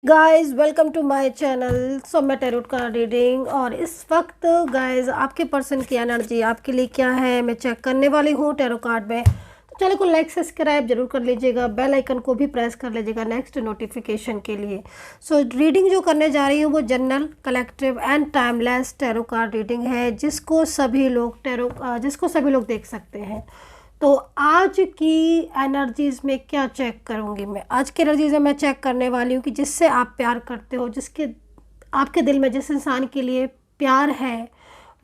Guys welcome to my channel. So मैं tarot card reading और इस वक्त गाइस आपके पर्सन की एनर्जी आपके लिए क्या है मैं चेक करने वाली हूँ टैरो कार्ड में। तो चैनल को लाइक सब्सक्राइब जरूर कर लीजिएगा, बेल आइकन को भी प्रेस कर लीजिएगा नेक्स्ट नोटिफिकेशन के लिए। सो रीडिंग जो करने जा रही हूँ वो general collective and timeless tarot card reading है जिसको सभी लोग देख सकते हैं। तो आज की एनर्जीज़ में क्या चेक करूँगी मैं? आज की एनर्जीज़ में मैं चेक करने वाली हूँ कि जिससे आप प्यार करते हो, जिसके आपके दिल में जिस इंसान के लिए प्यार है,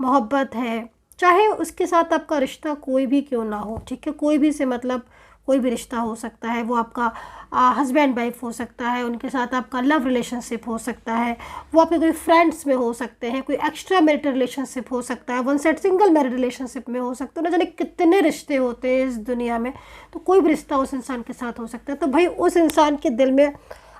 मोहब्बत है, चाहे उसके साथ आपका रिश्ता कोई भी क्यों ना हो, ठीक है, कोई भी से मतलब कोई भी रिश्ता हो सकता है, वो आपका हस्बैंड वाइफ हो सकता है, उनके साथ आपका लव रिलेशनशिप हो सकता है, वो आपके कोई फ्रेंड्स में हो सकते हैं, कोई एक्स्ट्रा मैरिटल रिलेशनशिप हो सकता है, one side single married relationship में हो सकता है, ना जाने कितने रिश्ते होते हैं इस दुनिया में। तो कोई भी रिश्ता उस इंसान के साथ हो सकता है। तो भाई उस इंसान के दिल में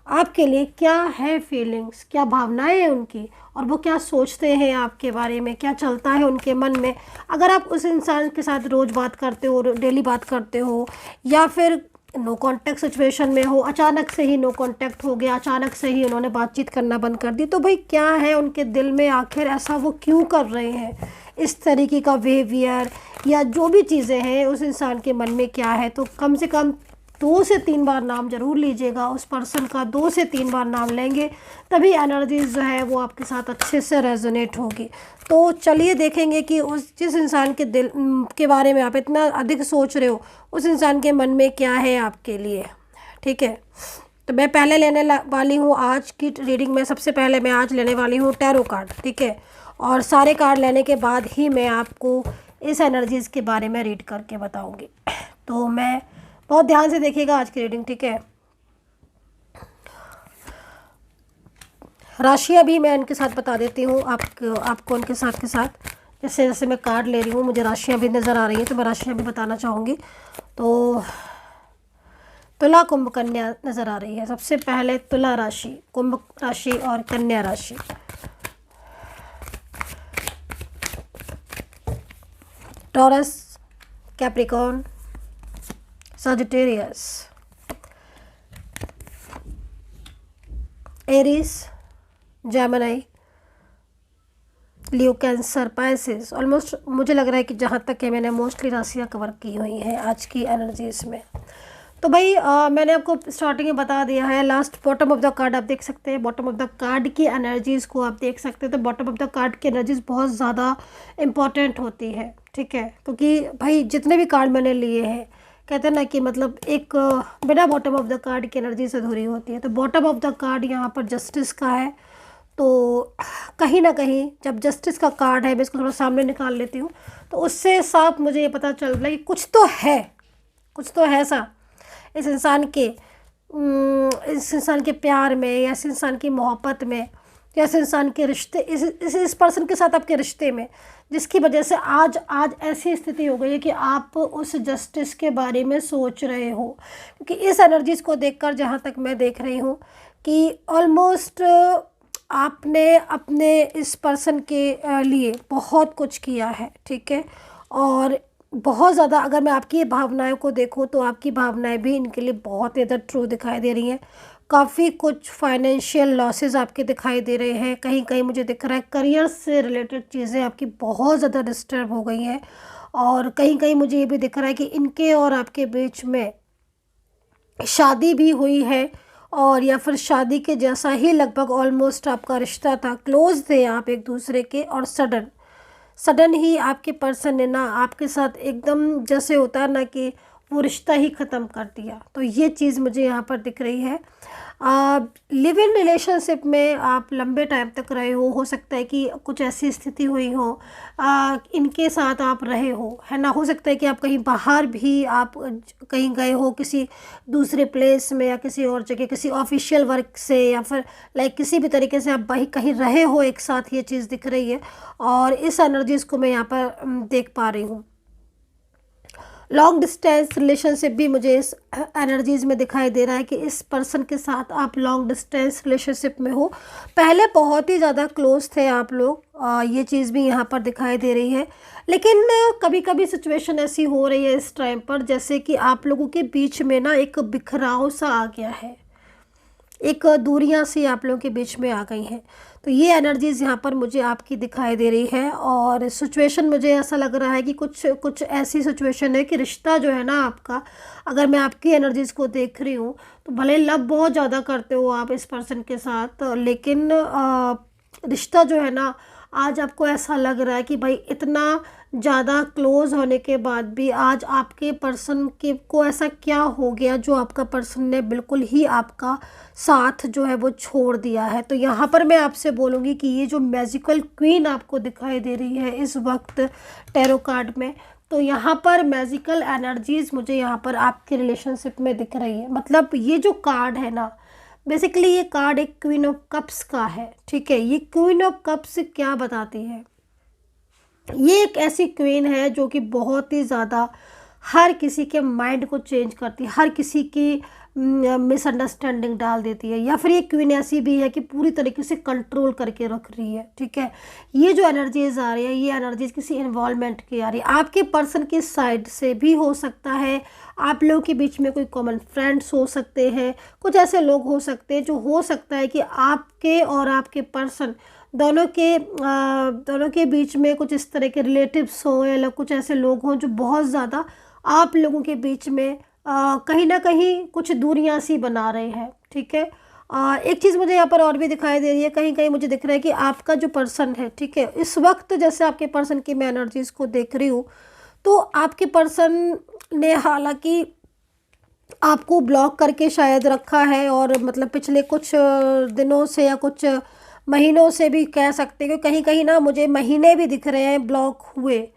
आपके लिए क्या है, फीलिंग्स, क्या भावनाएं हैं उनकी, और वो क्या सोचते हैं आपके बारे में, क्या चलता है उनके मन में। अगर आप उस इंसान के साथ रोज़ बात करते हो, डेली बात करते हो, या फिर नो कांटेक्ट सिचुएशन में हो, अचानक से ही नो कांटेक्ट हो गया, अचानक से ही उन्होंने बातचीत करना बंद कर दी, तो भाई क्या है उनके दिल में, आखिर ऐसा वो क्यों कर रहे हैं, इस तरीके का बिहेवियर या जो भी चीज़ें हैं उस इंसान के मन में क्या है। तो कम से कम 2 से 3 बार नाम ज़रूर लीजिएगा उस पर्सन का। 2 से 3 बार नाम लेंगे तभी एनर्जीज जो है वो आपके साथ अच्छे से रेजोनेट होगी। तो चलिए देखेंगे कि उस जिस इंसान के दिल के बारे में आप इतना अधिक सोच रहे हो, उस इंसान के मन में क्या है आपके लिए। ठीक है, तो मैं पहले लेने वाली हूँ आज की रीडिंग में। सबसे पहले मैं आज लेने वाली हूँ टैरो कार्ड, ठीक है, और सारे कार्ड लेने के बाद ही मैं आपको इस एनर्जीज़ के बारे में रीड करके बताऊँगी। तो मैं बहुत ध्यान से देखिएगा आज की रीडिंग, ठीक है। राशियाँ भी मैं इनके साथ बता देती हूँ आपको उनके साथ के साथ। जैसे जैसे मैं कार्ड ले रही हूँ मुझे राशियाँ भी नज़र आ रही हैं तो मैं राशियाँ भी बताना चाहूँगी। तो तुला, कुंभ, कन्या नज़र आ रही है। सबसे पहले तुला राशि, कुंभ राशि और कन्या राशि। Taurus, Capricorn, Sagittarius, Aries, Gemini, Leo, Cancer, Pisces. Almost मुझे लग रहा है कि जहाँ तक है मैंने मोस्टली राशियाँ कवर की हुई हैं आज की एनर्जीज में। तो भाई मैंने आपको स्टार्टिंग में बता दिया है। Last bottom of the card आप देख सकते हैं, बॉटम ऑफ द कार्ड की एनर्जीज़ को आप देख सकते हैं। तो बॉटम ऑफ द कार्ड की एनर्जीज़ बहुत ज़्यादा इम्पॉर्टेंट होती है, ठीक है, क्योंकि भाई जितने भी कार्ड मैंने लिए हैं कहते हैं ना कि मतलब एक बिना बॉटम ऑफ द कार्ड की एनर्जी से अधूरी होती है। तो बॉटम ऑफ द कार्ड यहाँ पर जस्टिस का है। तो कहीं ना कहीं जब जस्टिस का कार्ड है, मैं इसको थोड़ा सामने निकाल लेती हूँ, तो उससे साफ मुझे ये पता चल रहा है कि कुछ तो है सा इस इंसान के प्यार में, या इस इंसान की मोहब्बत में, या इस इंसान के रिश्ते, इस पर्सन के साथ आपके रिश्ते में, जिसकी वजह से आज ऐसी स्थिति हो गई है कि आप उस जस्टिस के बारे में सोच रहे हो। क्योंकि इस एनर्जीज़ को देखकर जहाँ तक मैं देख रही हूँ कि ऑलमोस्ट आपने अपने इस पर्सन के लिए बहुत कुछ किया है, ठीक है, और बहुत ज़्यादा अगर मैं आपकी भावनाओं को देखूं तो आपकी भावनाएं भी इनके लिए बहुत ज़्यादा ट्रू दिखाई दे रही हैं। काफ़ी कुछ फाइनेंशियल लॉसेस आपके दिखाई दे रहे हैं। कहीं कहीं मुझे दिख रहा है करियर से रिलेटेड चीज़ें आपकी बहुत ज़्यादा डिस्टर्ब हो गई हैं, और कहीं कहीं मुझे ये भी दिख रहा है कि इनके और आपके बीच में शादी भी हुई है, और या फिर शादी के जैसा ही लगभग ऑलमोस्ट आपका रिश्ता था, क्लोज थे आप एक दूसरे के, और सडन ही आपके पर्सन ने ना आपके साथ एकदम जैसे होता है ना कि वो रिश्ता ही ख़त्म कर दिया। तो ये चीज़ मुझे यहाँ पर दिख रही है। लिव इन रिलेशनशिप में आप लंबे टाइम तक रहे हो सकता है कि कुछ ऐसी स्थिति हुई हो, इनके साथ आप रहे हो, है ना। हो सकता है कि आप कहीं बाहर भी आप कहीं गए हो, किसी दूसरे प्लेस में या किसी और जगह, किसी ऑफिशियल वर्क से, या फिर लाइक किसी भी तरीके से आप कहीं रहे हो एक साथ, ये चीज़ दिख रही है। और इस एनर्जीज़ को मैं यहाँ पर देख पा रही हूँ। लॉन्ग डिस्टेंस रिलेशनशिप भी मुझे इस एनर्जीज़ में दिखाई दे रहा है कि इस पर्सन के साथ आप लॉन्ग डिस्टेंस रिलेशनशिप में हो। पहले बहुत ही ज़्यादा क्लोज थे आप लोग, ये चीज़ भी यहाँ पर दिखाई दे रही है। लेकिन कभी कभी सिचुएशन ऐसी हो रही है इस टाइम पर जैसे कि आप लोगों के बीच में ना एक बिखराव सा आ गया है। एक दूरियां सी आप लोगों के बीच में आ गई हैं। तो ये एनर्जीज़ यहाँ पर मुझे आपकी दिखाई दे रही है। और सिचुएशन मुझे ऐसा लग रहा है कि कुछ कुछ ऐसी सिचुएशन है कि रिश्ता जो है ना आपका, अगर मैं आपकी एनर्जीज़ को देख रही हूँ तो भले लव बहुत ज़्यादा करते हो आप इस पर्सन के साथ, लेकिन रिश्ता जो है ना आज आपको ऐसा लग रहा है कि भाई इतना ज़्यादा क्लोज़ होने के बाद भी आज आपके पर्सन के को ऐसा क्या हो गया जो आपका पर्सन ने बिल्कुल ही आपका साथ जो है वो छोड़ दिया है। तो यहाँ पर मैं आपसे बोलूँगी कि ये जो मैजिकल क्वीन आपको दिखाई दे रही है इस वक्त टैरो कार्ड में, तो यहाँ पर मैजिकल एनर्जीज़ मुझे यहाँ पर आपके रिलेशनशिप में दिख रही है। मतलब ये जो कार्ड है ना, बेसिकली ये कार्ड एक क्वीन ऑफ कप्स का है, ठीक है। ये क्वीन ऑफ कप्स क्या बताती है, ये एक ऐसी क्वीन है जो कि बहुत ही ज़्यादा हर किसी के माइंड को चेंज करती है, हर किसी की मिसअंडरस्टैंडिंग डाल देती है, या फिर ये क्वीन ऐसी भी है कि पूरी तरीके से कंट्रोल करके रख रही है, ठीक है। ये जो एनर्जीज आ रही है ये एनर्जीज किसी इन्वॉल्वमेंट की आ रही है, आपके पर्सन की साइड से भी हो सकता है, आप लोगों के बीच में कोई कॉमन फ्रेंड्स हो सकते हैं, कुछ ऐसे लोग हो सकते हैं जो हो सकता है कि आपके और आपके पर्सन दोनों के बीच में कुछ इस तरह के रिलेटिव्स हो, या कुछ ऐसे लोग हों जो बहुत ज़्यादा आप लोगों के बीच में कहीं ना कहीं कुछ दूरियां सी बना रहे हैं, ठीक है। एक चीज़ मुझे यहाँ पर और भी दिखाई दे रही है, कहीं कहीं मुझे दिख रहा है कि आपका जो पर्सन है, ठीक है, इस वक्त जैसे आपके पर्सन की मैं एनर्जीज़ को देख रही हूँ तो आपके पर्सन ने हालांकि आपको ब्लॉक करके शायद रखा है, और मतलब पिछले कुछ दिनों से या कुछ महीनों से भी कह सकते हैं, कहीं कहीं ना मुझे महीने भी दिख रहे हैं ब्लॉक हुए।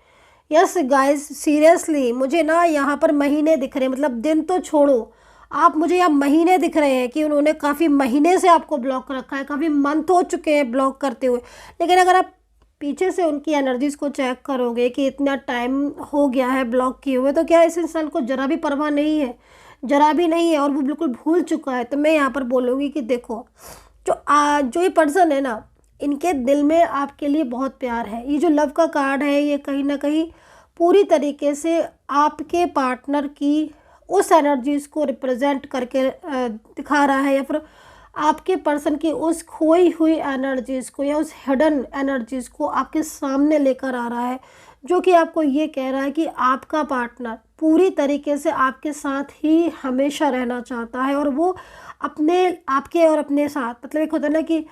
यस गाइस, सीरियसली मुझे ना यहाँ पर महीने दिख रहे हैं, मतलब दिन तो छोड़ो, आप मुझे यहाँ महीने दिख रहे हैं कि उन्होंने काफ़ी महीने से आपको ब्लॉक रखा है, काफ़ी मंथ हो चुके हैं ब्लॉक करते हुए। लेकिन अगर आप पीछे से उनकी एनर्जीज़ को चेक करोगे कि इतना टाइम हो गया है ब्लॉक किए हुए, तो क्या इस इंसान को ज़रा भी परवाह नहीं है, ज़रा भी नहीं है, और वो बिल्कुल भूल चुका है। तो मैं यहाँ पर बोलूँगी कि देखो, जो ये पर्सन है ना, इनके दिल में आपके लिए बहुत प्यार है। ये जो लव का कार्ड है ये कहीं ना कहीं पूरी तरीके से आपके पार्टनर की उस एनर्जीज़ को रिप्रेजेंट करके दिखा रहा है, या फिर आपके पर्सन की उस खोई हुई एनर्जीज़ को या उस हिडन एनर्जीज़ को आपके सामने लेकर आ रहा है, जो कि आपको ये कह रहा है कि आपका पार्टनर पूरी तरीके से आपके साथ ही हमेशा रहना चाहता है, और वो आपके और अपने साथ, मतलब एक होता है ना कि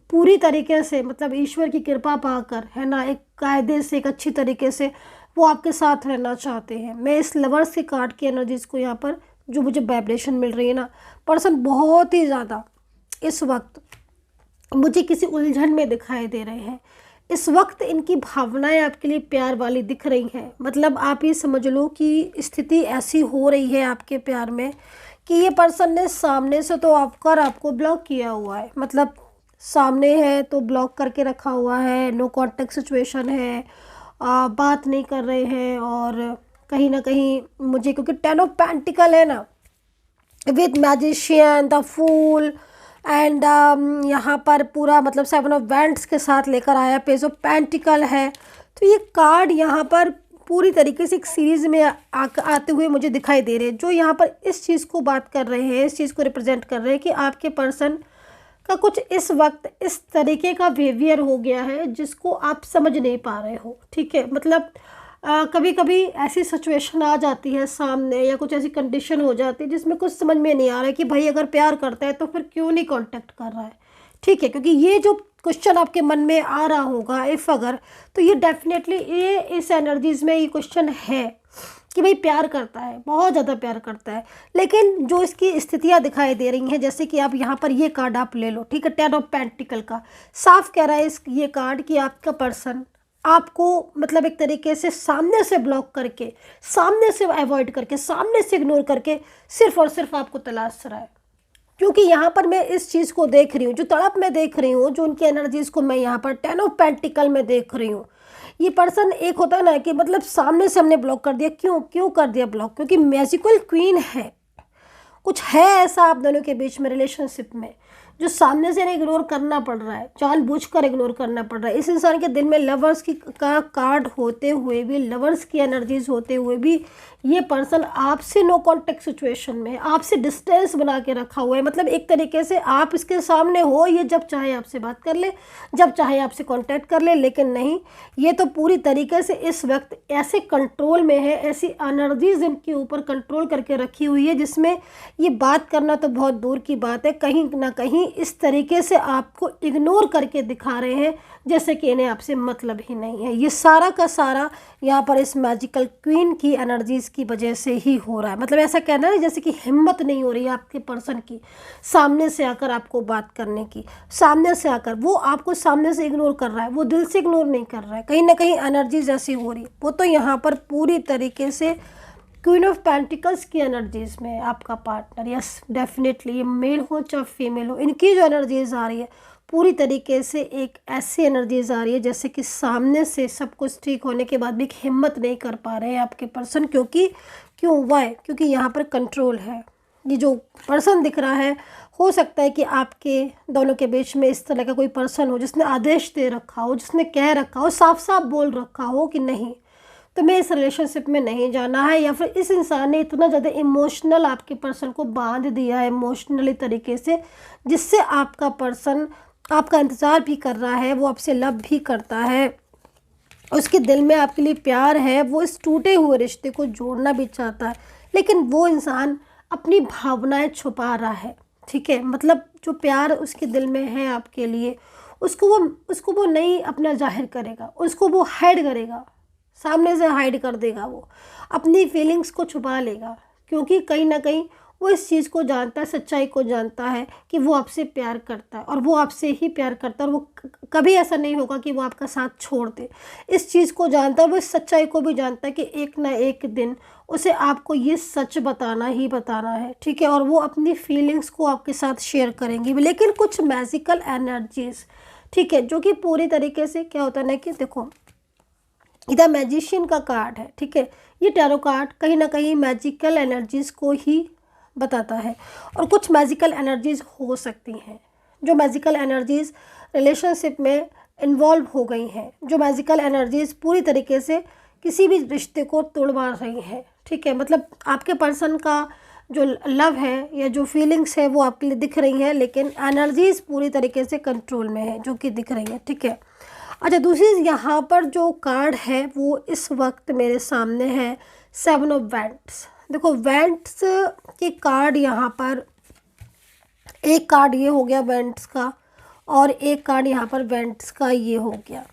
पूरी तरीके से, मतलब ईश्वर की कृपा पाकर, है ना, एक कायदे से, एक अच्छी तरीके से वो आपके साथ रहना चाहते हैं। मैं इस लवर्स के कार्ड की एनर्जीज़ को यहाँ पर जो मुझे वाइब्रेशन मिल रही है ना, पर्सन बहुत ही ज़्यादा इस वक्त मुझे किसी उलझन में दिखाई दे रहे हैं। इस वक्त इनकी भावनाएं आपके लिए प्यार वाली दिख रही हैं। मतलब आप ये समझ लो कि स्थिति ऐसी हो रही है आपके प्यार में कि ये पर्सन ने सामने से तो आपको ब्लॉक किया हुआ है, मतलब सामने है तो ब्लॉक करके रखा हुआ है, नो कॉन्टेक्ट सिचुएशन है, बात नहीं कर रहे हैं। और कहीं ना कहीं मुझे, क्योंकि 10 ऑफ पेंटिकल है ना, with magician, the fool and यहाँ पर पूरा मतलब 7 ऑफ वैंड्स के साथ लेकर आया, पेज ऑफ पेंटिकल है। तो ये कार्ड यहाँ पर पूरी तरीके से एक सीरीज़ में आते हुए मुझे दिखाई दे रहे हैं, जो यहाँ पर इस चीज़ को बात कर रहे हैं, इस चीज़ को रिप्रेजेंट कर रहे हैं कि आपके पर्सन का कुछ इस वक्त इस तरीके का बिहेवियर हो गया है जिसको आप समझ नहीं पा रहे हो, ठीक है। मतलब कभी कभी ऐसी सिचुएशन आ जाती है सामने, या कुछ ऐसी कंडीशन हो जाती है जिसमें कुछ समझ में नहीं आ रहा है कि भाई अगर प्यार करता है तो फिर क्यों नहीं कांटेक्ट कर रहा है, ठीक है। क्योंकि ये जो क्वेश्चन आपके मन में आ रहा होगा अगर, तो ये डेफिनेटली ये इस एनर्जीज़ में ये क्वेश्चन है कि भाई प्यार करता है, बहुत ज़्यादा प्यार करता है। लेकिन जो इसकी स्थितियाँ दिखाई दे रही हैं, जैसे कि आप यहाँ पर ये कार्ड आप ले लो, ठीक है, 10 ऑफ पेंटिकल का साफ कह रहा है ये कार्ड कि आपका पर्सन आपको मतलब एक तरीके से सामने से ब्लॉक करके, सामने से अवॉइड करके, सामने से इग्नोर करके सिर्फ और सिर्फ आपको तलाश रहा है। क्योंकि यहाँ पर मैं इस चीज़ को देख रही हूँ, जो तड़प मैं देख रही हूँ, जो उनकी एनर्जीज़ को मैं यहाँ पर 10 ऑफ पेंटिकल में देख रही हूँ। ये पर्सन एक होता है ना कि मतलब सामने से हमने ब्लॉक कर दिया, क्यों कर दिया ब्लॉक, क्योंकि मैजिकल क्वीन है, कुछ है ऐसा आप दोनों के बीच में रिलेशनशिप में जो सामने से इग्नोर करना पड़ रहा है, जानबूझकर इग्नोर करना पड़ रहा है। इस इंसान के दिल में लवर्स की का कार्ड होते हुए भी, लवर्स की एनर्जीज होते हुए भी ये पर्सन आपसे नो कॉन्टेक्ट सिचुएशन में है, आपसे डिस्टेंस बना के रखा हुआ है। मतलब एक तरीके से आप इसके सामने हो, ये जब चाहे आपसे बात कर ले, जब चाहे आपसे कांटेक्ट कर ले, लेकिन नहीं, ये तो पूरी तरीके से इस वक्त ऐसे कंट्रोल में है, ऐसी एनर्जीज इनके ऊपर कंट्रोल करके रखी हुई है जिसमें ये बात करना तो बहुत दूर की बात है, कहीं ना कहीं इस तरीके से आपको इग्नोर करके दिखा रहे हैं जैसे कि इन्हें आपसे मतलब ही नहीं है। ये सारा का सारा यहाँ पर इस मैजिकल क्वीन की एनर्जीज़ की वजह से ही हो रहा है। मतलब ऐसा कहना है जैसे कि हिम्मत नहीं हो रही है आपके पर्सन की सामने से आकर आपको बात करने की, सामने से आकर वो आपको सामने से इग्नोर कर रहा है, वो दिल से इग्नोर नहीं कर रहा है, कहीं ना कहीं एनर्जीज ऐसी हो रही है। वो तो यहाँ पर पूरी तरीके से क्वीन ऑफ पेंटिकल्स की एनर्जीज में है आपका पार्टनर। यस डेफिनेटली, ये मेल हो चाहे फीमेल हो, इनकी जो एनर्जीज आ रही है पूरी तरीके से एक ऐसी एनर्जीज आ रही है जैसे कि सामने से सब कुछ ठीक होने के बाद भी एक हिम्मत नहीं कर पा रहे हैं आपके पर्सन। क्यों वाई? क्योंकि यहाँ पर कंट्रोल है। ये जो पर्सन दिख रहा है, हो सकता है कि आपके दोनों के बीच में इस तरह का कोई पर्सन हो जिसने आदेश दे रखा हो, जिसने कह रखा हो, साफ साफ बोल रखा हो कि नहीं तुम्हें इस रिलेशनशिप में नहीं जाना है, या फिर इस इंसान ने इतना ज़्यादा इमोशनल आपके पर्सन को बांध दिया है इमोशनली तरीके से, जिससे आपका पर्सन आपका इंतज़ार भी कर रहा है, वो आपसे लव भी करता है, उसके दिल में आपके लिए प्यार है, वो इस टूटे हुए रिश्ते को जोड़ना भी चाहता है, लेकिन वो इंसान अपनी भावनाएं छुपा रहा है। ठीक है, मतलब जो प्यार उसके दिल में है आपके लिए, उसको वो नहीं अपना जाहिर करेगा, उसको वो हाइड करेगा, सामने से हाइड कर देगा, वो अपनी फीलिंग्स को छुपा लेगा, क्योंकि कहीं ना कहीं वो इस चीज़ को जानता है, सच्चाई को जानता है कि वो आपसे प्यार करता है और वो आपसे ही प्यार करता है, और वो कभी ऐसा नहीं होगा कि वो आपका साथ छोड़ दे। इस चीज़ को जानता है, वो इस सच्चाई को भी जानता है कि एक ना एक दिन उसे आपको ये सच बताना ही बताना है। ठीक है, और वो अपनी फीलिंग्स को आपके साथ शेयर करेंगी, लेकिन कुछ मैजिकल एनर्जीज, ठीक है, जो कि पूरी तरीके से क्या होता है ना कि देखो इधर मैजिशियन का कार्ड है। ठीक है, ये टैरो कार्ड कहीं ना कहीं मैजिकल एनर्जीज को ही बताता है, और कुछ मैजिकल एनर्जीज हो सकती हैं जो मैजिकल एनर्जीज रिलेशनशिप में इन्वॉल्व हो गई हैं, जो मैजिकल एनर्जीज पूरी तरीके से किसी भी रिश्ते को तोड़वा रही हैं। ठीक है, मतलब आपके पर्सन का जो लव है या जो फीलिंग्स है वो आपके लिए दिख रही हैं, लेकिन एनर्जीज पूरी तरीके से कंट्रोल में है जो कि दिख रही है। ठीक है, अच्छा दूसरी यहाँ पर जो कार्ड है वो इस वक्त मेरे सामने है 7 ऑफ वैंड्स। देखो वैंड्स के कार्ड यहाँ पर, एक कार्ड ये हो गया वैंड्स का और एक कार्ड यहाँ पर वैंड्स का ये हो गया।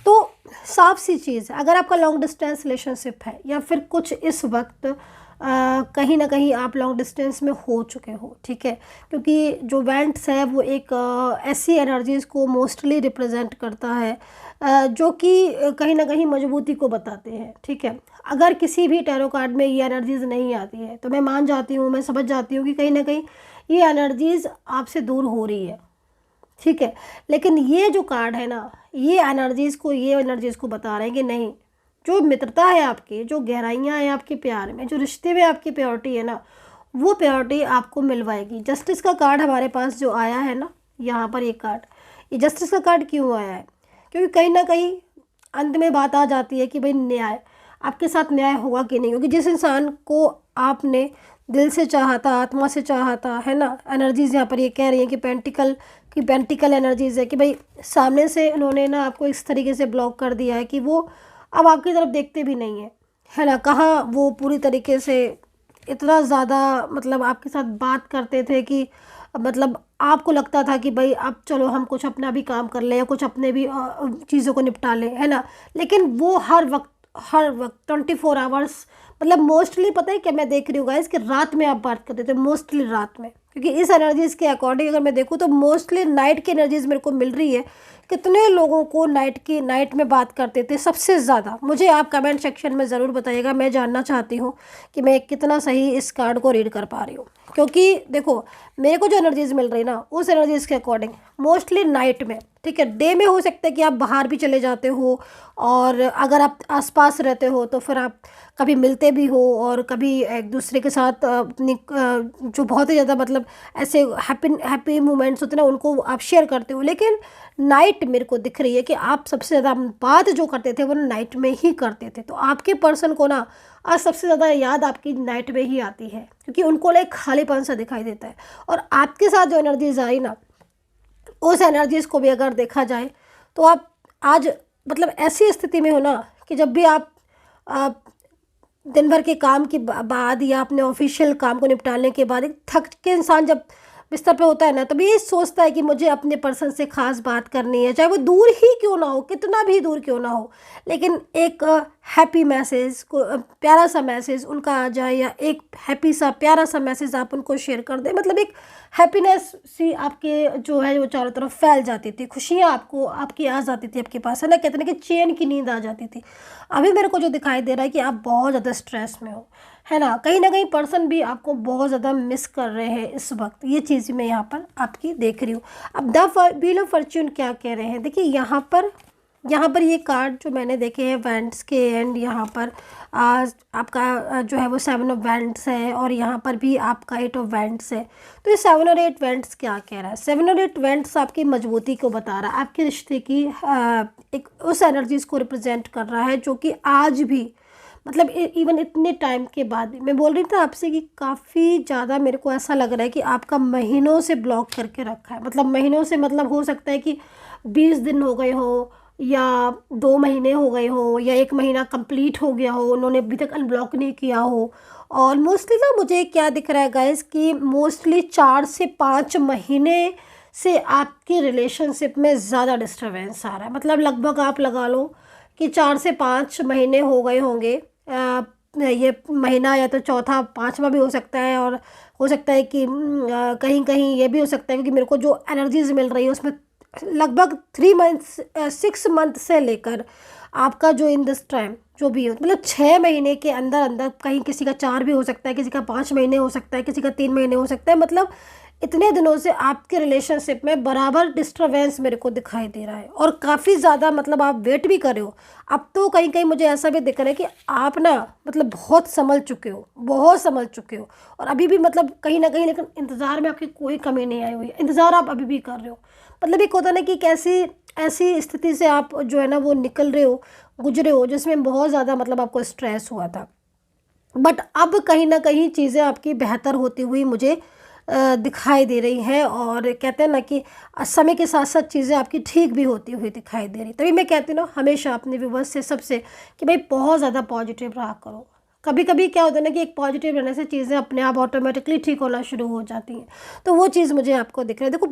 तो साफ सी चीज़ है, अगर आपका लॉन्ग डिस्टेंस रिलेशनशिप है या फिर कुछ इस वक्त कहीं ना कहीं आप लॉन्ग डिस्टेंस में हो चुके हो। ठीक है, क्योंकि जो वैंड्स है वो एक ऐसी एनर्जीज़ को मोस्टली रिप्रेजेंट करता है जो कि कहीं ना कहीं मजबूती को बताते हैं। ठीक है, अगर किसी भी टैरो कार्ड में ये एनर्जीज़ नहीं आती है तो मैं मान जाती हूँ, मैं समझ जाती हूँ कि कहीं ना कहीं ये एनर्जीज़ आपसे दूर हो रही है। ठीक है, लेकिन ये जो कार्ड है ना, ये एनर्जीज़ को बता रहे हैं कि नहीं, जो मित्रता है आपकी, जो गहराइयाँ हैं आपके प्यार में, जो रिश्ते में आपकी प्योरिटी है ना, वो प्योरिटी आपको मिलवाएगी। जस्टिस का कार्ड हमारे पास जो आया है ना, यहाँ पर ये कार्ड, ये जस्टिस का कार्ड क्यों आया है? क्योंकि कहीं ना कहीं अंत में बात आ जाती है कि भाई न्याय, आपके साथ न्याय होगा कि नहीं, क्योंकि जिस इंसान को आपने दिल से चाहा था, आत्मा से चाहा था, है ना, एनर्जीज़ यहाँ पर ये कह रही हैं कि पेंटिकल एनर्जीज़ है कि भाई सामने से उन्होंने ना आपको इस तरीके से ब्लॉक कर दिया है कि वो अब आपकी तरफ देखते भी नहीं है ना। कहाँ वो पूरी तरीके से इतना ज़्यादा मतलब आपके साथ बात करते थे कि मतलब आपको लगता था कि भाई अब चलो हम कुछ अपना भी काम कर ले या कुछ अपने भी चीज़ों को निपटा ले, है ना, लेकिन वो हर वक्त 24 आवर्स, मतलब मोस्टली पता है क्या मैं देख रही हूँ गाइस कि रात में आप बात करते थे, मोस्टली रात में, क्योंकि इस एनर्जीज़ के अकॉर्डिंग अगर मैं देखूँ तो मोस्टली नाइट की एनर्जीज़ मेरे को मिल रही है। कितने लोगों को नाइट में बात करते थे सबसे ज़्यादा? मुझे आप कमेंट सेक्शन में ज़रूर बताइएगा, मैं जानना चाहती हूँ कि मैं कितना सही इस कार्ड को रीड कर पा रही हूँ। क्योंकि देखो मेरे को जो एनर्जीज़ मिल रही ना, उस एनर्जीज़ के अकॉर्डिंग मोस्टली नाइट में, ठीक है, डे में हो सकता है कि आप बाहर भी चले जाते हो और अगर आप आसपास रहते हो तो फिर आप कभी मिलते भी हो और कभी एक दूसरे के साथ अपनी जो बहुत ही ज़्यादा मतलब ऐसे हैप्पी हैप्पी मोमेंट्स होते हैं ना, उनको आप शेयर करते हो। लेकिन नाइट मेरे को दिख रही है कि आप सबसे ज़्यादा बात जो करते थे वो नाइट में ही करते थे। तो आपके पर्सन को ना आज सबसे ज़्यादा याद आपकी नाइट में ही आती है, क्योंकि उनको लाइक खालीपन सा दिखाई देता है। और आपके साथ जो एनर्जीज आई ना, उस एनर्जीज़ को भी अगर देखा जाए तो आप आज मतलब ऐसी स्थिति में हो ना कि जब भी आप दिन भर के काम के बाद या अपने ऑफिशियल काम को निपटाने के बाद एक थक के इंसान जब बिस्तर पे होता है ना, तभी ये सोचता है कि मुझे अपने पर्सन से ख़ास बात करनी है, चाहे वो दूर ही क्यों ना हो, कितना भी दूर क्यों ना हो। लेकिन एक हैप्पी मैसेज को प्यारा सा मैसेज उनका आ जाए, या एक हैप्पी सा प्यारा सा मैसेज आप उनको शेयर कर दें, मतलब एक हैप्पीनेस सी आपके जो है वो चारों तरफ फैल जाती थी, खुशियाँ आपको आपकी आ जाती थी आपके पास, है ना, कहते हैं कि चैन की नींद आ जाती थी। अभी मेरे को जो दिखाई दे रहा है कि आप बहुत ज़्यादा स्ट्रेस में हो, है ना कहीं पर्सन भी आपको बहुत ज़्यादा मिस कर रहे हैं इस वक्त। ये चीज़ मैं यहाँ पर आपकी देख रही हूँ। अब द व्हील ऑफ फॉर्च्यून क्या कह रहे हैं, देखिए यहाँ पर ये कार्ड जो मैंने देखे हैं वैंड्स के एंड यहाँ पर आपका जो है वो 7 ऑफ वैंड्स है, और यहाँ पर भी आपका 8 ऑफ वैंड्स है। तो ये 7 और 8 वैंड्स क्या कह रहा है, 7 और 8 वैंड्स आपकी मजबूती को बता रहा है, आपके रिश्ते की एक उस एनर्जीज़ को रिप्रेजेंट कर रहा है जो कि आज भी मतलब इवन इतने टाइम के बाद भी, मैं बोल रही थी आपसे कि काफ़ी ज़्यादा मेरे को ऐसा लग रहा है कि आपका महीनों से ब्लॉक करके रखा है। मतलब महीनों से मतलब हो सकता है कि 20 दिन हो गए हो, या 2 महीने हो गए हो, या 1 महीना कंप्लीट हो गया हो, उन्होंने अभी तक अनब्लॉक नहीं किया हो। और मोस्टली ना मुझे क्या दिख रहा है गाइस कि मोस्टली 4 से 5 महीने से आपकी रिलेशनशिप में ज़्यादा डिस्टर्बेंस आ रहा है। मतलब लगभग आप लगा लो कि 4 से 5 महीने हो गए होंगे। ये महीना या तो चौथा 5वां भी हो सकता है, और हो सकता है कि कहीं कहीं ये भी हो सकता है, क्योंकि मेरे को जो एनर्जीज मिल रही है उसमें लगभग 3 मंथ्स 6 मंथ से लेकर आपका जो इन दिस टाइम जो भी हो, मतलब 6 महीने के अंदर अंदर, कहीं किसी का 4 भी हो सकता है, किसी का 5 महीने हो सकता है, किसी का 3 महीने हो सकता है। मतलब इतने दिनों से आपके रिलेशनशिप में बराबर डिस्टर्बेंस मेरे को दिखाई दे रहा है, और काफ़ी ज़्यादा मतलब आप वेट भी कर रहे हो। अब तो कहीं कहीं मुझे ऐसा भी दिख रहा है कि आप ना मतलब बहुत संभल चुके हो, बहुत संभल चुके हो, और अभी भी मतलब कहीं ना कहीं, लेकिन इंतज़ार में आपकी कोई कमी नहीं आई हुई है, इंतज़ार आप अभी भी कर रहे हो। मतलब एक होता ना कि कैसी ऐसी स्थिति से आप जो है ना वो निकल रहे हो, गुजरे हो, जिसमें बहुत ज़्यादा मतलब आपको स्ट्रेस हुआ था। बट अब कहीं ना कहीं चीज़ें आपकी बेहतर होती हुई मुझे दिखाई दे रही है, और कहते हैं ना कि समय के साथ साथ चीज़ें आपकी ठीक भी होती हुई दिखाई दे रही। तभी मैं कहती हूँ ना हमेशा अपने व्यूवर्स से सबसे कि भाई बहुत ज़्यादा पॉजिटिव रहा करो। कभी कभी क्या होता है ना कि एक पॉजिटिव रहने से चीज़ें अपने आप ऑटोमेटिकली ठीक होना शुरू हो जाती हैं। तो वो चीज़ मुझे आपको दिख रही है। देखो,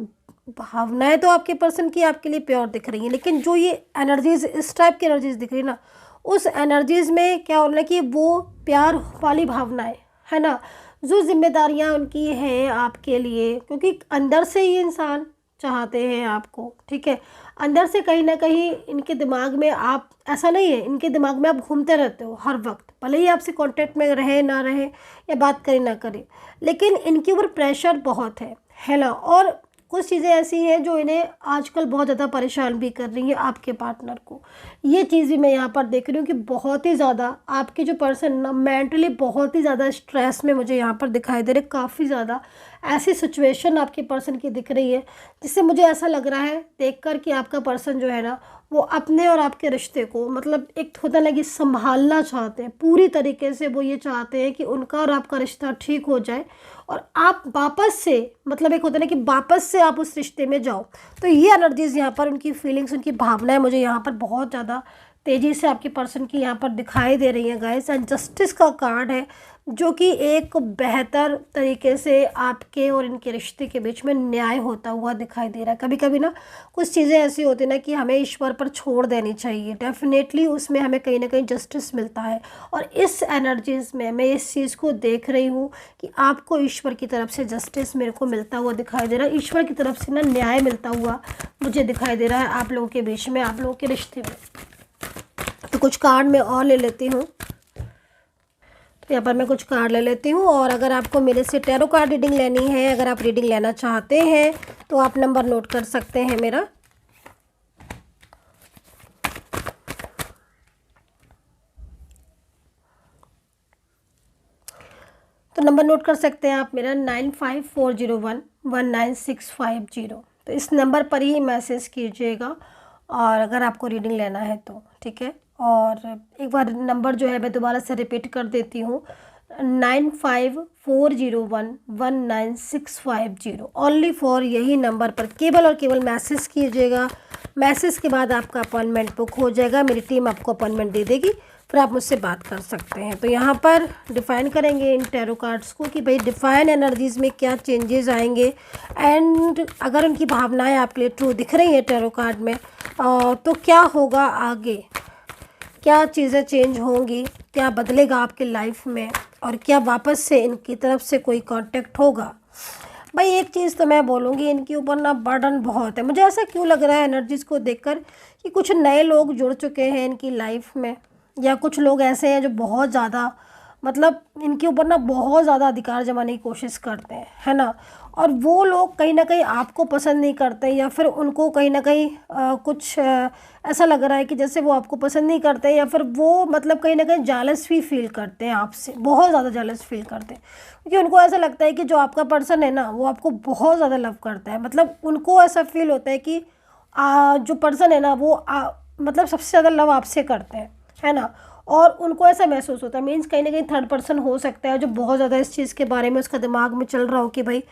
भावनाएं तो आपके पर्सन की आपके लिए प्योर दिख रही हैं, लेकिन जो ये एनर्जीज इस टाइप की एनर्जीज दिख रही है ना, उस एनर्जीज़ में क्या हो रहा है कि वो प्यार वाली भावनाएं, है ना, जो जिम्मेदारियां उनकी हैं आपके लिए, क्योंकि अंदर से ही इंसान चाहते हैं आपको, ठीक है। अंदर से कहीं ना कहीं इनके दिमाग में आप, ऐसा नहीं है, इनके दिमाग में आप घूमते रहते हो हर वक्त, भले ही आपसे कांटेक्ट में रहे ना रहे या बात करे ना करे, लेकिन इनके ऊपर प्रेशर बहुत है ना। और कुछ चीज़ें ऐसी हैं जो इन्हें आजकल बहुत ज़्यादा परेशान भी कर रही है आपके पार्टनर को। ये चीज़ भी मैं यहाँ पर देख रही हूँ कि बहुत ही ज़्यादा आपके जो पर्सन ना मेंटली बहुत ही ज़्यादा स्ट्रेस में मुझे यहाँ पर दिखाई दे रहे। काफ़ी ज़्यादा ऐसी सिचुएशन आपके पर्सन की दिख रही है, जिससे मुझे ऐसा लग रहा है देखकर कि आपका पर्सन जो है ना वो अपने और आपके रिश्ते को मतलब एक होता है ना कि संभालना चाहते हैं पूरी तरीके से। वो ये चाहते हैं कि उनका और आपका रिश्ता ठीक हो जाए, और आप वापस से मतलब एक होता है ना कि वापस से आप उस रिश्ते में जाओ। तो ये एनर्जीज़ यहाँ पर, उनकी फीलिंग्स, उनकी भावनाएं मुझे यहाँ पर बहुत ज़्यादा तेज़ी से आपके पर्सन की यहाँ पर दिखाई दे रही है गाइस। एंड जस्टिस का कार्ड है, जो कि एक बेहतर तरीके से आपके और इनके रिश्ते के बीच में न्याय होता हुआ दिखाई दे रहा है। कभी कभी ना कुछ चीज़ें ऐसी होती हैं ना कि हमें ईश्वर पर छोड़ देनी चाहिए, डेफिनेटली उसमें हमें कहीं ना कहीं जस्टिस मिलता है। और इस एनर्जीज़ में मैं इस चीज़ को देख रही हूँ कि आपको ईश्वर की तरफ से जस्टिस मेरे को मिलता हुआ दिखाई दे रहा है, ईश्वर की तरफ से ना न्याय मिलता हुआ मुझे दिखाई दे रहा है आप लोगों के बीच में, आप लोगों के रिश्ते में। तो कुछ कार्ड मैं और ले लेती हूँ, तो यहाँ पर मैं कुछ कार्ड ले लेती हूँ। और अगर आपको मेरे से टैरो कार्ड रीडिंग लेनी है, अगर आप रीडिंग लेना चाहते हैं तो आप नंबर नोट कर सकते हैं मेरा। तो नंबर नोट कर सकते हैं आप मेरा 9540119650। तो इस नंबर पर ही मैसेज कीजिएगा और अगर आपको रीडिंग लेना है तो ठीक है। और एक बार नंबर जो है मैं दोबारा से रिपीट कर देती हूँ, 9540119650। ओनली फॉर यही नंबर पर केवल और केवल मैसेज कीजिएगा। मैसेज के बाद आपका अपॉइंटमेंट बुक हो जाएगा, मेरी टीम आपको अपॉइंटमेंट दे देगी, फिर आप मुझसे बात कर सकते हैं। तो यहाँ पर डिफ़ाइन करेंगे इन टैरो कार्ड्स को कि भाई डिफ़ाइन एनर्जीज़ में क्या चेंजेस आएंगे, एंड अगर उनकी भावनाएं आपके लिए ट्रू दिख रही हैं टैरो कार्ड में, तो क्या होगा आगे, क्या चीज़ें चेंज होंगी, क्या बदलेगा आपकी लाइफ में, और क्या वापस से इनकी तरफ से कोई कांटेक्ट होगा। भाई एक चीज़ तो मैं बोलूँगी, इनके ऊपर ना बर्डन बहुत है। मुझे ऐसा क्यों लग रहा है एनर्जीज़ को देखकर कि कुछ नए लोग जुड़ चुके हैं इनकी लाइफ में, या कुछ लोग ऐसे हैं जो बहुत ज़्यादा मतलब इनके ऊपर ना बहुत ज़्यादा अधिकार जमाने की कोशिश करते हैं, है ना। और वो लोग कहीं ना कहीं आपको पसंद नहीं करते, या फिर उनको कहीं ना कहीं कुछ ऐसा लग रहा है कि जैसे वो आपको पसंद नहीं करते, या फिर वो मतलब कहीं ना कहीं जालस भी फील करते हैं आपसे, बहुत ज़्यादा जालस फील करते हैं, क्योंकि उनको ऐसा लगता है कि जो आपका पर्सन है ना वो आपको बहुत ज़्यादा लव करता है। मतलब उनको ऐसा फील होता है कि जो पर्सन है ना वो मतलब सबसे ज़्यादा लव आपसे करते हैं, है ना। और उनको ऐसा महसूस होता है, मीन्स कहीं ना कहीं थर्ड पर्सन हो सकता है जो बहुत ज़्यादा इस चीज़ के बारे में उसका दिमाग में चल रहा हो कि भाई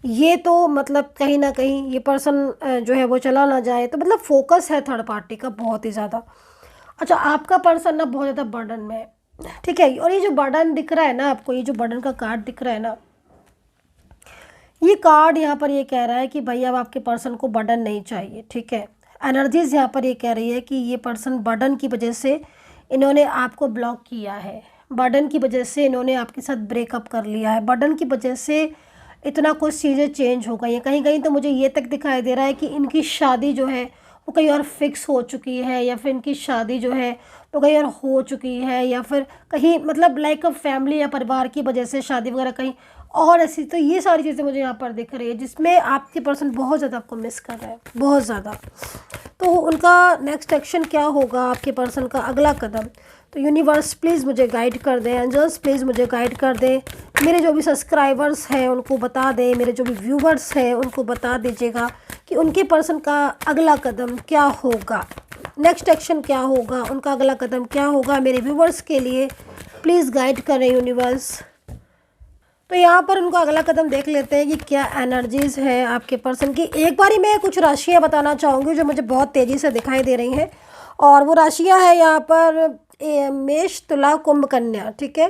ये तो मतलब कहीं ना कहीं ये पर्सन जो है वो चला ना जाए। तो मतलब फोकस है थर्ड पार्टी का बहुत ही ज़्यादा। अच्छा, आपका पर्सन ना बहुत ज़्यादा बर्डन में है, ठीक है। और ये जो बर्डन दिख रहा है ना आपको, ये जो बर्डन का कार्ड दिख रहा है ना, ये कार्ड यहाँ पर ये कह रहा है कि भाई अब आपके पर्सन को बर्डन नहीं चाहिए, ठीक है। एनर्जीज यहाँ पर ये कह रही है कि ये पर्सन बर्डन की वजह से इन्होंने आपको ब्लॉक किया है, बर्डन की वजह से इन्होंने आपके साथ ब्रेकअप कर लिया है, बर्डन की वजह से इतना कुछ चीज़ें चेंज हो गई हैं। कहीं कहीं तो मुझे ये तक दिखाई दे रहा है कि इनकी शादी जो है वो कहीं और फिक्स हो चुकी है, या फिर इनकी शादी जो है वो कहीं और हो चुकी है, या फिर कहीं मतलब लाइक अ फैमिली या परिवार की वजह से शादी वगैरह कहीं और ऐसी। तो ये सारी चीज़ें मुझे यहाँ पर दिख रही है जिसमें आपके पर्सन बहुत ज़्यादा आपको मिस कर रहा है, बहुत ज़्यादा। तो उनका नेक्स्ट एक्शन क्या होगा, आपके पर्सन का अगला कदम। तो यूनिवर्स प्लीज़ मुझे गाइड कर दें, एंजल्स प्लीज़ मुझे गाइड कर दें, मेरे जो भी सब्सक्राइबर्स हैं उनको बता दें, मेरे जो भी व्यूवर्स हैं उनको बता दीजिएगा कि उनके पर्सन का अगला कदम क्या होगा, नेक्स्ट एक्शन क्या होगा, उनका अगला कदम क्या होगा। मेरे व्यूवर्स के लिए प्लीज़ गाइड करें यूनिवर्स। तो यहाँ पर उनका अगला कदम देख लेते हैं कि क्या एनर्जीज़ है आपके पर्सन की। एक बारी मैं कुछ राशियाँ बताना चाहूँगी जो मुझे बहुत तेज़ी से दिखाई दे रही हैं, और वो राशियाँ हैं यहाँ पर मेष, तुला, कुंभ, कन्या, ठीक है।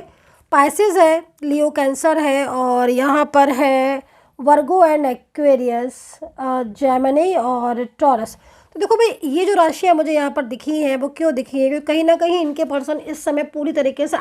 पाइसेस है, लियो, कैंसर है, और यहाँ पर है वर्गो एंड एक्वेरियस, जेमिनी और टॉरस। तो देखो भाई ये जो राशियाँ मुझे यहाँ पर दिखी हैं वो क्यों दिखी है, क्योंकि कहीं ना कहीं इनके पर्सन इस समय पूरी तरीके से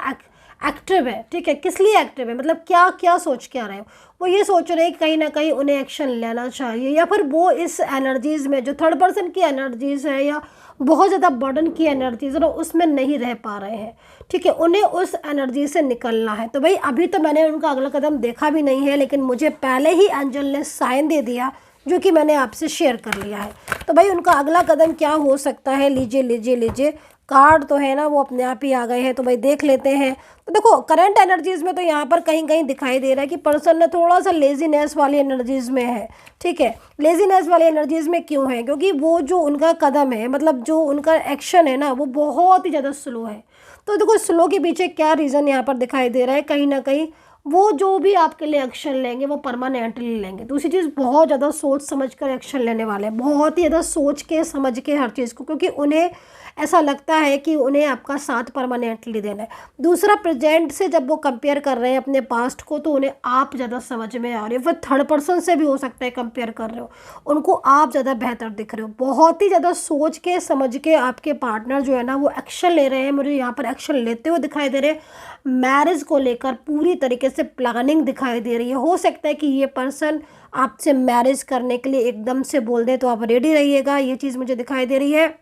एक्टिव है, ठीक है। किस लिए एक्टिव है, मतलब क्या क्या सोच के आ रहे हैं, वो ये सोच रहे हैं कि कहीं ना कहीं उन्हें एक्शन लेना चाहिए, या फिर वो इस एनर्जीज़ में जो थर्ड पर्सन की एनर्जीज़ है या बहुत ज़्यादा बर्डन की एनर्जीज़ है उसमें नहीं रह पा रहे हैं, ठीक है। उन्हें उस एनर्जी से निकलना है। तो भाई अभी तो मैंने उनका अगला कदम देखा भी नहीं है, लेकिन मुझे पहले ही एंजल ने साइन दे दिया जो कि मैंने आपसे शेयर कर लिया है। तो भाई उनका अगला कदम क्या हो सकता है, लीजिए लीजिए लीजिए, कार्ड तो है ना वो अपने आप ही आ गए हैं, तो भाई देख लेते हैं। तो देखो करंट एनर्जीज़ में तो यहाँ पर कहीं कहीं दिखाई दे रहा है कि पर्सन ने थोड़ा सा लेजीनेस वाली एनर्जीज़ में है, ठीक है। लेजीनेस वाली एनर्जीज़ में क्यों है, क्योंकि वो जो उनका कदम है, मतलब जो उनका एक्शन है ना वो बहुत ही ज़्यादा स्लो है। तो देखो स्लो के पीछे क्या रीज़न यहाँ पर दिखाई दे रहा है, कहीं ना कहीं वो जो भी आपके लिए एक्शन लेंगे वो परमानेंटली लेंगे। दूसरी चीज़ बहुत ज़्यादा सोच समझ कर एक्शन लेने वाले हैं, बहुत ही ज़्यादा सोच के समझ के हर चीज़ को, क्योंकि उन्हें ऐसा लगता है कि उन्हें आपका साथ परमानेंटली देना है। दूसरा, प्रेजेंट से जब वो कंपेयर कर रहे हैं अपने पास्ट को तो उन्हें आप ज़्यादा समझ में आ रहे हो, फिर थर्ड पर्सन से भी हो सकता है कंपेयर कर रहे हो, उनको आप ज़्यादा बेहतर दिख रहे हो। बहुत ही ज़्यादा सोच के समझ के आपके पार्टनर जो है ना वो एक्शन ले रहे हैं, मुझे यहाँ पर एक्शन लेते हुए दिखाई दे रहे हैं। मैरिज को लेकर पूरी तरीके से प्लानिंग दिखाई दे रही है। हो सकता है कि ये पर्सन आपसे मैरिज करने के लिए एकदम से बोल दे, तो आप रेडी रहिएगा, ये चीज़ मुझे दिखाई दे रही है।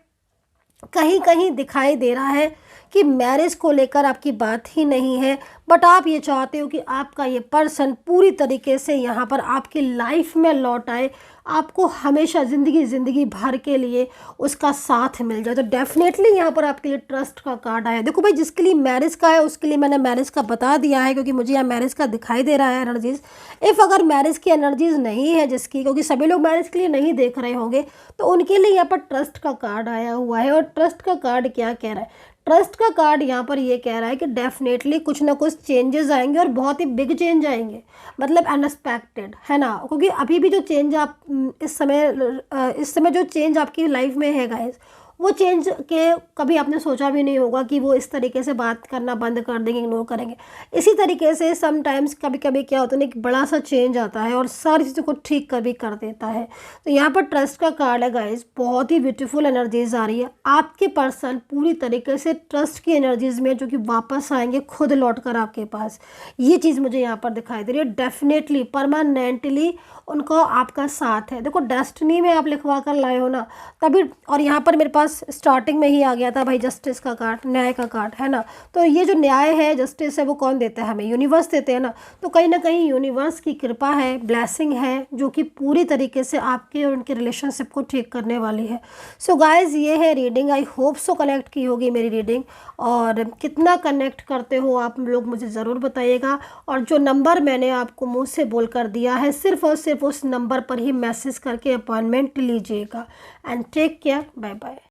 कहीं कहीं दिखाई दे रहा है कि मैरिज को लेकर आपकी बात ही नहीं है, बट आप ये चाहते हो कि आपका ये पर्सन पूरी तरीके से यहाँ पर आपकी लाइफ में लौट आए, आपको हमेशा ज़िंदगी भर के लिए उसका साथ मिल जाए। तो डेफिनेटली यहाँ पर आपके लिए ट्रस्ट का कार्ड आया। देखो भाई, जिसके लिए मैरिज का है उसके लिए मैंने मैरिज का बता दिया है, क्योंकि मुझे यहाँ मैरिज का दिखाई दे रहा है एनर्जीज़। इफ़ अगर मैरिज की एनर्जीज़ नहीं है जिसकी, क्योंकि सभी लोग मैरिज के लिए नहीं देख रहे होंगे, तो उनके लिए यहाँ पर ट्रस्ट का कार्ड आया हुआ है। और ट्रस्ट का कार्ड क्या कह रहा है? ट्रस्ट का कार्ड यहाँ पर ये कह रहा है कि डेफिनेटली कुछ ना कुछ चेंजेस आएंगे, और बहुत ही बिग चेंज आएंगे, मतलब अनएक्सपेक्टेड, है ना। क्योंकि अभी भी जो चेंज आप इस समय जो चेंज आपकी लाइफ में है गाइस, वो चेंज के कभी आपने सोचा भी नहीं होगा कि वो इस तरीके से बात करना बंद कर देंगे, इग्नोर करेंगे। इसी तरीके से समटाइम्स कभी कभी क्या होता है ना, एक बड़ा सा चेंज आता है और सारी चीज़ों को ठीक कर भी कर देता है। तो यहाँ पर ट्रस्ट का कार्ड है गाइस, बहुत ही ब्यूटीफुल एनर्जीज आ रही है। आपके पर्सन पूरी तरीके से ट्रस्ट की एनर्जीज में जो कि वापस आएंगे खुद लौट कर आपके पास, ये चीज़ मुझे यहाँ पर दिखाई दे रही है। डेफिनेटली परमानेंटली उनको आपका साथ है। देखो, डेस्टिनी में आप लिखवा कर लाए हो ना, तभी। और यहाँ पर मेरे पास स्टार्टिंग में ही आ गया था भाई जस्टिस का कार्ड, न्याय का कार्ड, है ना। तो ये जो न्याय है, जस्टिस है, वो कौन देता है? हमें यूनिवर्स देते हैं ना। तो कहीं ना कहीं यूनिवर्स की कृपा है, ब्लेसिंग है, जो कि पूरी तरीके से आपके और उनके रिलेशनशिप को ठीक करने वाली है। सो गाइज, ये है reading. I hope so connect की होगी मेरी रीडिंग, और कितना कनेक्ट करते हो आप लोग मुझे ज़रूर बताइएगा। और जो नंबर मैंने आपको मुँह से बोल कर दिया है, सिर्फ और सिर्फ उस नंबर पर ही मैसेज करके अपॉइंटमेंट लीजिएगा। And take care, bye bye.